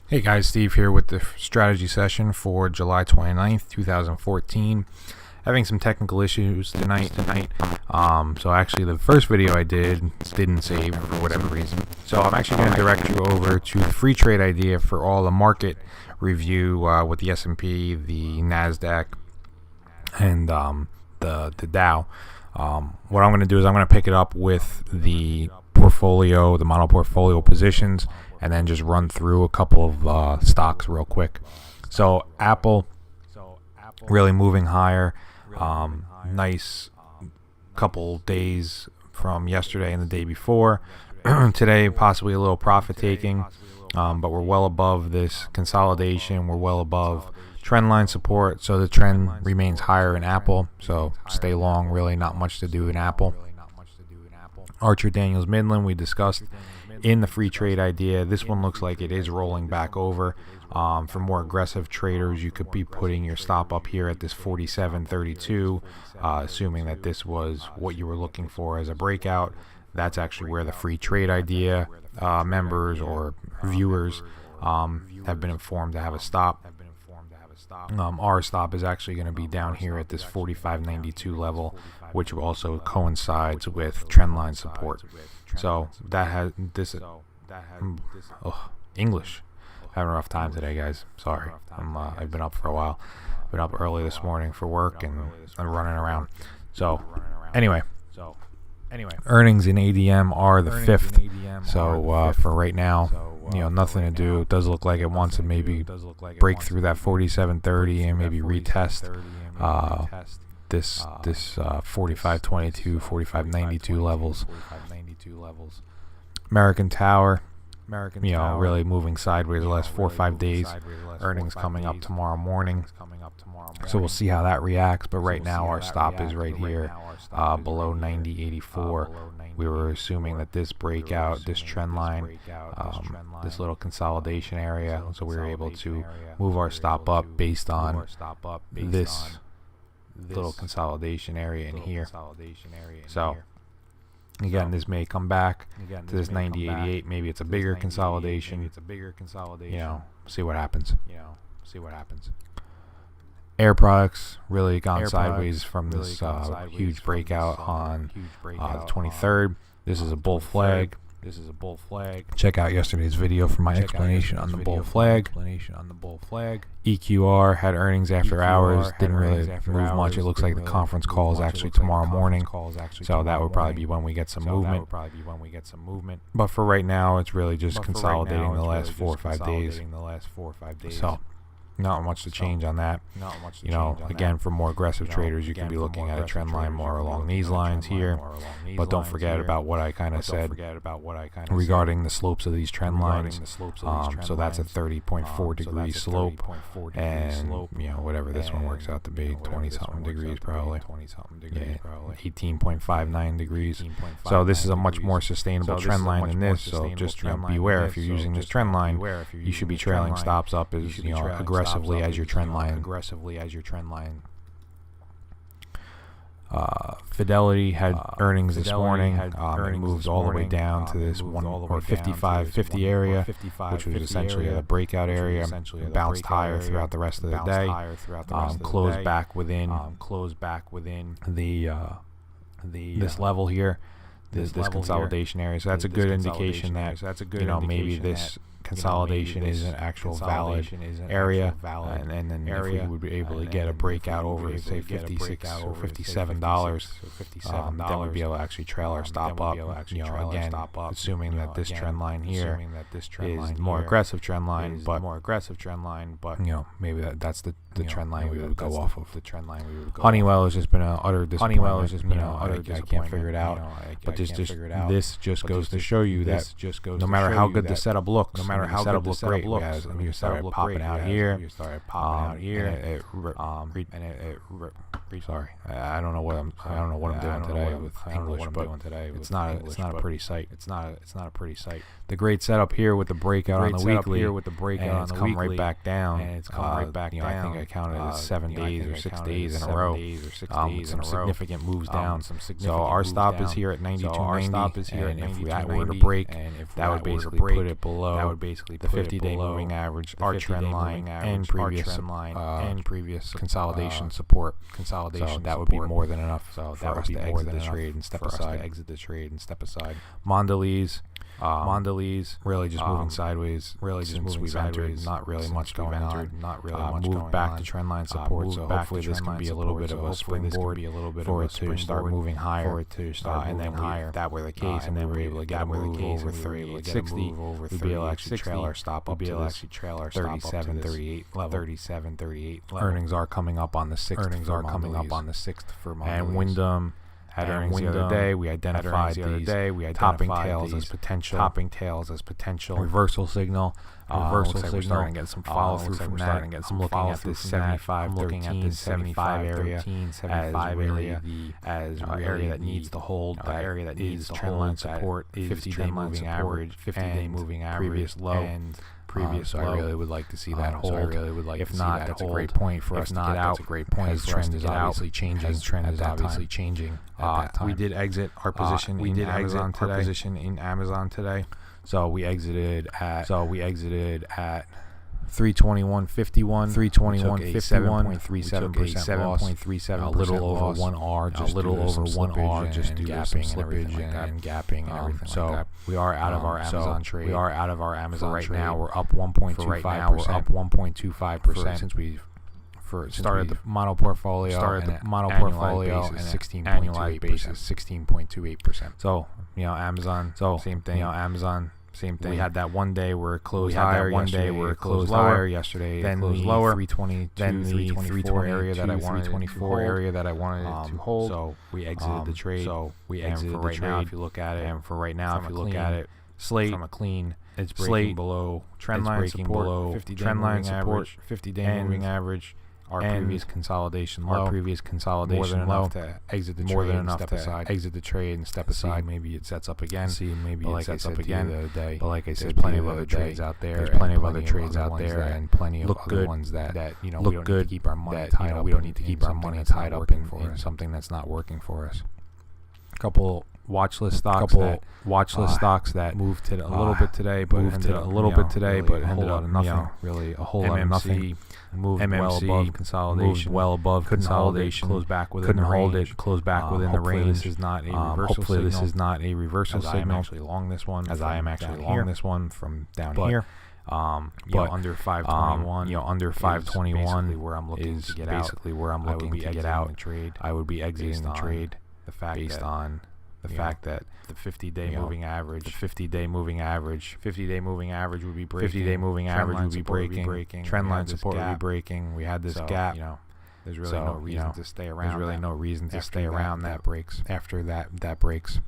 Hey guys, Steve here with the strategy session for July 29th, 2014. Having some technical issues tonight. So actually the first video I didn't save for whatever reason. So I'm actually going to direct you over to the free trade idea for all the market review with the S&P, the NASDAQ, and the Dow. What I'm going to do is I'm going to pick it up with the portfolio, the model portfolio positions, and then just run through a couple of stocks real quick. So Apple really moving higher. Nice couple days from yesterday and the day before. Today possibly a little profit taking, but we're well above this consolidation. We're well above trend line support, so the trend remains higher in Apple. So stay long. Really not much to do in Apple. Archer Daniels Midland we discussed in the free trade idea. This one looks like it is rolling back over. For more aggressive traders, you could be putting your stop up here at this 47.32, assuming that this was what you were looking for as a breakout. That's actually where the free trade idea members or viewers have been informed to have a stop. Our stop is actually going to be down here at this 45.92 level, which also coincides with trendline support. So that has this. English. Having a rough time today, guys. Sorry. I've been up for a while. Been up early this morning for work and I'm running around. So anyway, earnings in ADM are the 5th. So for right now, nothing to do. It does look like it wants to maybe break through that 47.30 and maybe retest this 45.22, 45.92 levels. American Tower, really moving sideways the last 4 or 5 days. Earnings coming up tomorrow morning, so we'll see how that reacts. But right now our stop is right here below 90.84. We were assuming that this breakout, this trend line, this little consolidation area, so we were able to move our stop up based on this little consolidation area in here. So again, this may come back to this 90.88. Maybe it's a bigger consolidation. See what happens. Air Products really gone sideways from this huge breakout on the 23rd. This is a bull flag. Check out yesterday's video for my explanation on the bull flag. EQR had earnings after hours. Didn't really move much. It looks like the conference call is actually tomorrow morning. So that would probably be when we get some movement. But for right now, it's really just consolidating the last 4 or 5 days. So not much to change on that. Again, for more aggressive traders, you can be looking at a trend line more along these lines here. But don't forget about what I kind of said regarding the slopes of these trend lines. So that's a 30.4 degree slope, and whatever this one works out to be, 20 something degrees probably. 18.59 degrees. So this is a much more sustainable trend line than this. So just beware, if you're using this trend line, you should be trailing stops up as aggressively as your trend line. Fidelity had earnings this morning. It moved all the way down to this 55.50 area, which was essentially a breakout area. Bounced higher throughout the rest of the day. Closed back within this level here, this consolidation area. So that's a good indication that maybe this consolidation is an actual valid area, and then if we would be able to get a breakout over, say, $56 or $57, then we'd be able to actually trail our stop up. Again, assuming that this trend line here is more aggressive trend line, but maybe that's the trend line we would go off of. Honeywell has just been an utter disappointment. I can't figure it out. But this just goes to show you that no matter how good the setup looks, no matter how good the setup looks, you started popping out here, and it Sorry, I don't know what I'm doing today with English, but it's not a pretty sight. It's not a pretty sight. The great setup here with the breakout on the weekly, and it's come right back down. I think I counted it as 7 days or 6 days in a row. Some significant moves down. So our stop is here at 92.90, and if that were to break, that would basically put it below the 50-day moving average, our trend line, and previous consolidation support. So that would be more than enough for us to exit the trade and step aside. Mondelez really just moving sideways. Since we've entered, not really much going on. Moved back to trendline support. So hopefully this can be a little bit of a springboard for it to start moving higher. And then if that were the case, and then we're able to get a move over 38.60, we'd be able to actually trail our stop up to this 37.38 level. Earnings are coming up on the 6th for Mondelez. And Wyndham had earnings the other day. We identified these topping tails as potential reversal signal. We're starting to get some follow through from that. I'm looking at this 75 area as an area that needs to hold. That area that needs trendline support, 50-day moving average, previous low. So I really would like to see that hold. If not, that's a great point for us to get out. As the trend is obviously changing. We did exit our position in Amazon today. So we exited at 321.51, 7.37% a little over 1 R, just due to some slippage and gapping and everything. So we are out of our Amazon trade. Right now we're up 1.25% since we started the mono portfolio. And annualized basis 16.28%. So Amazon. Same thing. We had that one day where it closed higher. One day where it closed lower. Yesterday it closed lower. 322, then the 324 area that I wanted to hold. So we exited the trade. Now, if you look at it, Slate from a clean, it's breaking below trend line support, 50-day moving average. Our previous consolidation low, more than enough to exit the trade and step aside. Maybe it sets up again. Like I said the other day, but like I said, there's plenty of other trades out there. And plenty of other ones that look good. Keep our money tied up. We don't need to keep our money tied up in something that's not working for us. A couple watch list stocks that moved to a little bit today, but ended up nothing. Really, a whole lot of nothing. Moved MMC well above consolidation, closed back within the range. Couldn't hold it, closed back within the range. This is not a reversal signal. This is not a reversal signal. I am actually long this one from down here. Under 521, under 521 where I'm looking to get out. I would be exiting the trade. Based on the fact that the 50-day moving average, would be breaking. Trend line support would be breaking. We had this gap. There's really no reason to stay around. There's really no reason to stay around that breaks. After that breaks.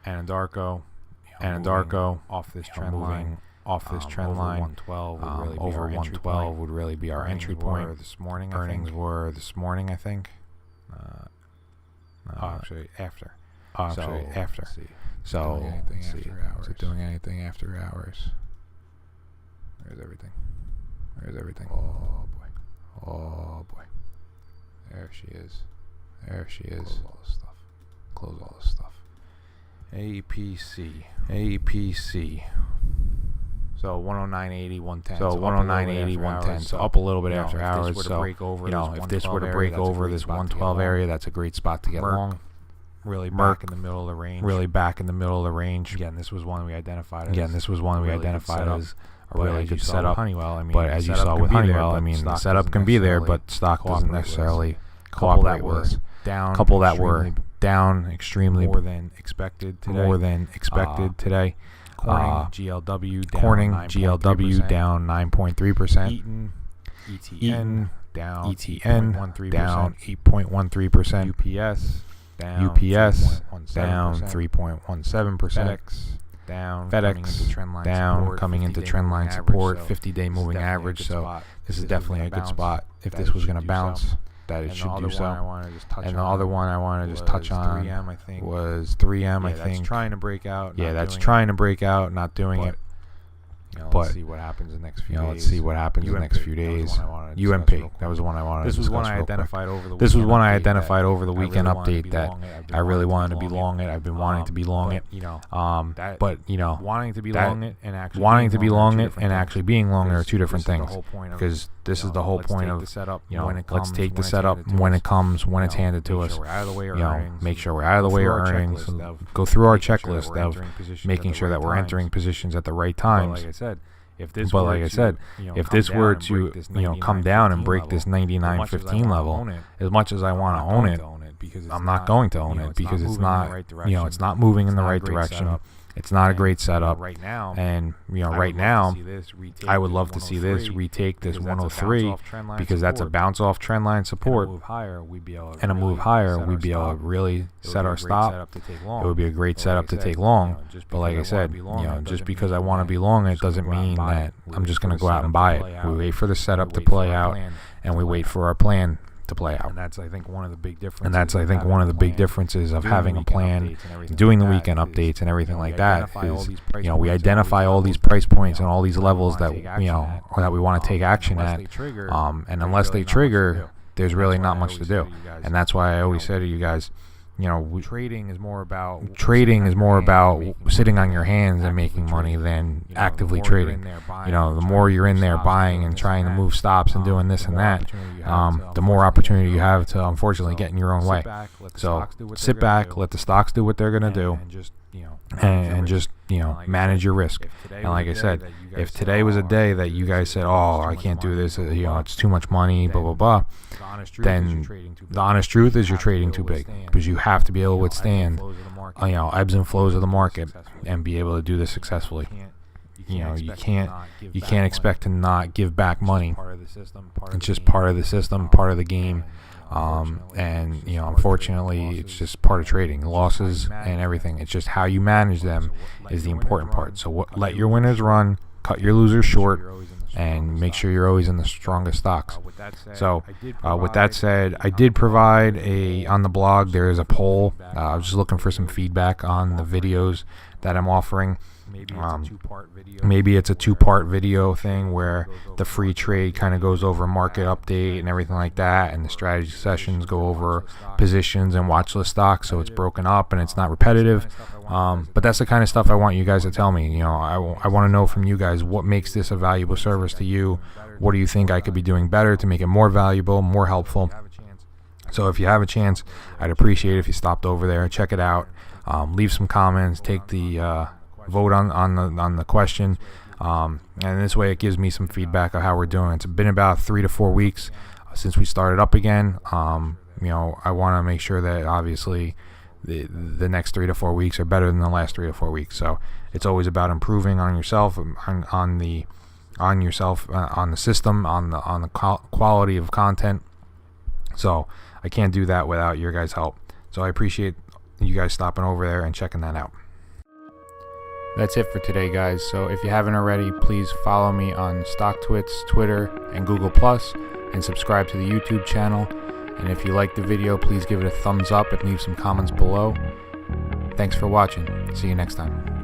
Anadarko off this trend line. Over 112 would really be our entry point. Earnings were this morning, I think. After. So doing anything after hours. There's everything. Oh boy. There she is. Close all this stuff. APC. So 109.80, 110. So 109.80, 110. So up a little bit after hours. So if this were to break over this 112 area, that's a great spot to get long. Really back in the middle of the range. Again, this was one we identified as a really good setup. But as you saw with Honeywell, the setup can be there, but stock doesn't necessarily cooperate with us. Couple that were down extremely more than expected today. Corning GLW down 9.3%. Eaton down 8.13%. UPS down 3.17%. FedEx down coming into trendline support, 50-day moving average. So this is definitely a good spot if this was going to bounce. that it And should the do other so. one I wanted to just touch And on the other one I wanted to just touch was on 3M, I think. was 3M, I That's think. trying to break out. Yeah, not that's doing trying to break out, not doing But, it. Let's But, see what happens in the next few days. let's see what happens in the next few days. UMP, that was the one I wanted to This was one discuss I real quick. identified over the weekend. This was one I update identified that over the I weekend really wanted to update be that long it. I've been I really wanted to wanting be long it. I've been wanting to be long it. But, you know, Wanting to be that- long it and actually wanting being to be long long it it and actually being long are two different this is the things. whole point of, Because this is the whole point of, let's take the setup you know, when it let's comes, take the when it's setup handed to when us. it comes, when You it's know, handed to make us. sure we're out of the way of You know, earnings, make sure we're out of the way of earnings. Go through our checklist of making sure that we're entering positions at the right times. Like I said, if this were to come down and break this 99.15 level, as much as I want to own it, I'm not going to own it because it's not, it's not moving in the right direction. It's not a great setup. Right now, And, right now, I would love to see this retake this 103 because that's a bounce off trend line support. And a move higher, we'd be able to really set our stop. It would be a great setup to take long. But like I said, just because I want to be long, it doesn't mean that I'm just going to go out and buy it. We wait for the setup to play out, and we wait for our plan to play out. And that's, I think, one of the big differences. And that's, I think, one of the big differences of having a plan, doing the weekend updates and everything like that is, we identify all these price points and all these levels that, that we want to take action at. And unless they trigger, there's really not much to do. And that's why I always say to you guys, trading is more about sitting on your hands and making money than actively trading. The more you're in there buying and trying to move stops and doing this and that, the more opportunity you have to unfortunately get in your own way. So sit back, let the stocks do what they're gonna do, and just manage your risk. And like I said, if today was a day that you guys said, "Oh, I can't do this," it's too much money, blah blah blah, then the honest truth is you're trading too big, because you have to be able to withstand ebbs and flows of the market and be able to do this successfully. You can't expect to not give back money. It's just part of the system, part of the game. And unfortunately, it's just part of trading. Losses and everything. It's just how you manage them is the important part. So let your winners run, cut your losers short, and make sure you're always in the strongest stocks. So with that said, I did provide on the blog, there is a poll. I was just looking for some feedback on the videos that I'm offering. Maybe it's a two-part video thing where the free trade kind of goes over market update and everything like that, and the strategy sessions go over positions and watch list stocks, so it's broken up and it's not repetitive. But that's the kind of stuff I want you guys to tell me. I want to know from you guys, what makes this a valuable service to you? What do you think I could be doing better to make it more valuable, more helpful? So if you have a chance, I'd appreciate it if you stopped over there and check it out. Leave some comments, take the vote on the question, and this way it gives me some feedback of how we're doing. It's been about 3 to 4 weeks since we started up again. I want to make sure that obviously the next 3 to 4 weeks are better than the last 3 to 4 weeks. So it's always about improving on yourself, on the system, on the quality of content. So I can't do that without your guys' help. So I appreciate you guys stopping over there and checking that out. That's it for today, guys. So if you haven't already, please follow me on StockTwits, Twitter, and Google+, and subscribe to the YouTube channel. And if you like the video, please give it a thumbs up and leave some comments below. Thanks for watching. See you next time.